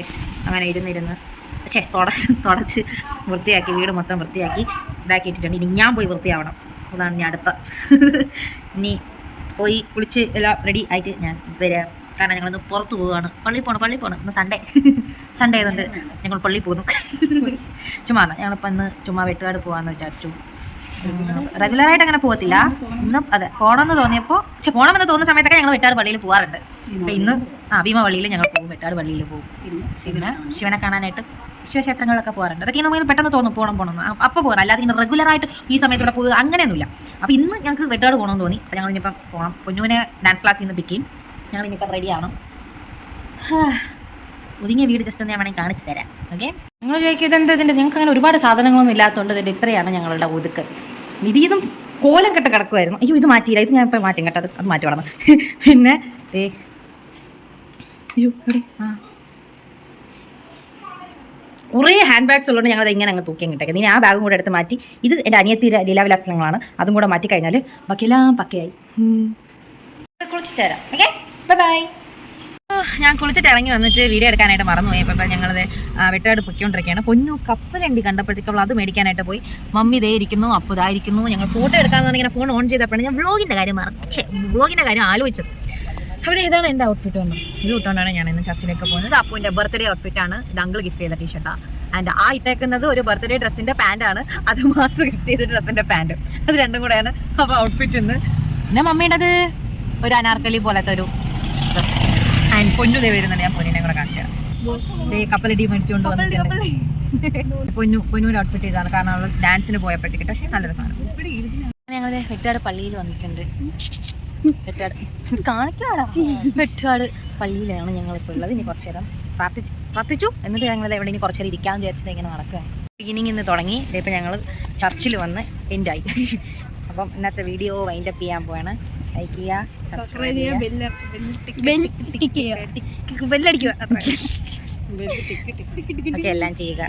Guys. അങ്ങനെ ഇരുന്ന് തുടച്ച് വൃത്തിയാക്കി വീട് മൊത്തം വൃത്തിയാക്കി ഇതാക്കിയിട്ടുണ്ട്. ഇനി ഞാൻ പോയി വൃത്തിയാവണം. അതാണ് ഞാൻ അടുത്ത. ഇനി പോയി കുളിച്ച് എല്ലാം റെഡി ആയിട്ട് ഞാൻ വരാം. കാരണം ഞങ്ങളിന്ന് പുറത്ത് പോവുകയാണ്. പള്ളിയിൽ പോകണം. ഇന്ന് സൺഡേ ആയതുകൊണ്ട് ഞങ്ങൾ പള്ളിയിൽ പോകുന്നു. ചുമ്മാ ഞങ്ങളിപ്പോൾ ഇന്ന് ചുമ്മാ വെട്ടുകാട് പോകാമെന്ന് വിചാരിച്ചു. റെഗുലറായിട്ട് അങ്ങനെ പോകത്തില്ല. ഇന്നും അതെ പോകണമെന്ന് തോന്നിയപ്പോൾ പോകണമെന്ന് തോന്നുന്ന സമയത്തൊക്കെ ഞങ്ങൾ വെട്ടാട് പള്ളിയിൽ പോകാറുണ്ട്. അപ്പം ഇന്ന് ഭീമ പള്ളിയിൽ ഞങ്ങൾ പോകും, വെട്ടാട് പള്ളിയിൽ പോകും. പിന്നെ ശിവനെ കാണാനായിട്ട് ശിവക്ഷേത്രങ്ങളിലൊക്കെ പോകാറുണ്ട്. അതൊക്കെ നമുക്ക് പെട്ടെന്ന് തോന്നും പോകണം അപ്പോൾ പോകണം. അല്ലാതെ ഇങ്ങനെ റെഗുലറായിട്ട് ഈ സമയത്തൂടെ പോകുക അങ്ങനെയൊന്നുമില്ല. അപ്പോൾ ഇന്ന് ഞങ്ങൾക്ക് വെട്ടാട് പോകണമെന്ന് തോന്നി. അപ്പോൾ ഞങ്ങൾ ഇനിയിപ്പം പോകണം. പൊന്നുവിനെ ഡാൻസ് ക്ലാസ്സിൽ നിന്ന് പിക്ക് ചെയ്യും. ഞങ്ങൾ ഇനിയിപ്പം റെഡിയാണ്. ഒതുങ്ങിയ വീട് ജസ്റ്റ് ഒന്ന് ഞാൻ വേണമെങ്കിൽ കാണിച്ചു തരാം. ഓക്കെ, നിങ്ങൾ ചോദിക്കും ഇതെന്ത് ഇതിൻ്റെ ഞങ്ങൾക്ക് അങ്ങനെ ഒരുപാട് സാധനങ്ങളൊന്നും ഇല്ലാത്തതുകൊണ്ട് ഇതിൻ്റെ ഇത്രയാണ് ഞങ്ങളുടെ ഒതുക്ക്. ഇതും കോലം കെട്ട് കിടക്കുമായിരുന്നു. അയ്യോ ഇത് മാറ്റിയില്ല, ഇത് ഞാൻ ഇപ്പം മാറ്റും കേട്ടോ. അത് മാറ്റി വളർന്നു. പിന്നെ അയ്യോ കുറേ ഹാൻഡ് ബാഗ്സ് ഉള്ളതുകൊണ്ട് ഞങ്ങളത് ഇങ്ങനെ അങ്ങ് തൂക്കി കിട്ടേക്കും. ഇനി ആ ബാഗും കൂടെ എടുത്ത് മാറ്റി. ഇത് എൻ്റെ അനിയത്തി ലീലാവിലാസങ്ങളാണ്. അതും കൂടെ മാറ്റി കഴിഞ്ഞാൽ ബാക്കിയെല്ലാം പക്കയായി. കുളിച്ചിട്ട് തരാം. Okay, bye. ഞാൻ കുളിച്ചിട്ട് ഇറങ്ങി വന്നിട്ട് വീഡിയോ എടുക്കാനായിട്ട് മറന്നുപോയി. അപ്പോൾ ഞങ്ങളത് വെട്ടാട് പൊയ്ക്കൊണ്ടിരിക്കുകയാണ്. പൊന്നു കപ്പലണ്ടി കണ്ടപ്പോഴത്തേക്കുള്ള അത് മേടിക്കാനായിട്ട് പോയി. മമ്മി ഇതേ ഇരിക്കുന്നു, അപ്പോൾ ഇതായിരിക്കുന്നു. ഞങ്ങൾ ഫോട്ടോ എടുക്കാമെന്ന് ഇങ്ങനെ ഫോൺ ഓൺ ചെയ്തപ്പോഴാണ് ഞാൻ വ്ളോഗിൻ്റെ കാര്യം ആലോചിച്ചത്. അപ്പോൾ ഇതാണ് എൻ്റെ ഔട്ട്ഫിറ്റ് വന്നു. ഇത് ഇട്ടുകൊണ്ടാണ് ഞാൻ ഇന്ന് ചർച്ചിലേക്ക് പോകുന്നത്. അപ്പൂൻ്റെ ബർത്ത്ഡേ ഔട്ട്ഫിറ്റാണ്. ഇത് അങ്കിൾ ഗിഫ്റ്റ് ചെയ്ത ടീഷർട്ടാണ്. ആൻഡ് ആ ഇട്ടേക്കുന്നത് ഒരു ബർത്ത്ഡേ ഡ്രസ്സിൻ്റെ പാൻറ്റാണ്. അത് മാസ്റ്റർ ഗിഫ്റ്റ് ചെയ്ത ഡ്രസ്സിൻ്റെ പാൻറ്റും. അത് രണ്ടും കൂടെയാണ് അപ്പോൾ ഔട്ട്ഫിറ്റ് ഇന്ന്. പിന്നെ മമ്മീൻ്റെത് ഒരു അനാർക്കലി പോലത്തെ ഒരു ഡ്രസ്സ്. ആൻഡ് പൊന്നു ദേ വരുന്നുണ്ട്. ഞാൻ പൊന്നിനെ കൂടെ കാണിച്ചു തരാം. കപ്പലടി മേടിച്ചുകൊണ്ട് വന്നിട്ടുണ്ട്. പൊന്നൂര് ഔട്ട്ഫിറ്റ് ചെയ്താണ്. കാരണം അവൾ ഡാൻസിന് പോയപ്പോഴത്തേക്ക്. പക്ഷേ നല്ലൊരു സാധനം. ഞങ്ങൾ വെട്ടാട് പള്ളിയിൽ വന്നിട്ടുണ്ട്. വെട്ടാട് പള്ളിയിലാണ് ഞങ്ങളിപ്പോൾ ഉള്ളത്. ഇനി കുറച്ച് നേരം പ്രാർത്ഥിച്ചു. എന്നിട്ട് ഞങ്ങൾ എവിടെ ഇനി കുറച്ച് നേരം ഇരിക്കാമെന്ന് വിചാരിച്ചിട്ട് ഇങ്ങനെ നടക്കുകയാണ്. ബിഗിനിങ് ഇന്ന് തുടങ്ങി. ഇതിപ്പോൾ ഞങ്ങൾ ചർച്ചിൽ വന്ന് എൻഡായി. അപ്പം ഇന്നത്തെ വീഡിയോ വൈൻഡപ്പ് ചെയ്യാൻ പോവാണ്. ലൈക്ക് ചെയ്യുക, സബ്സ്ക്രൈബ് ചെയ്യുക, ബെല്ലടിക്കുക, എല്ലാം ചെയ്യുക.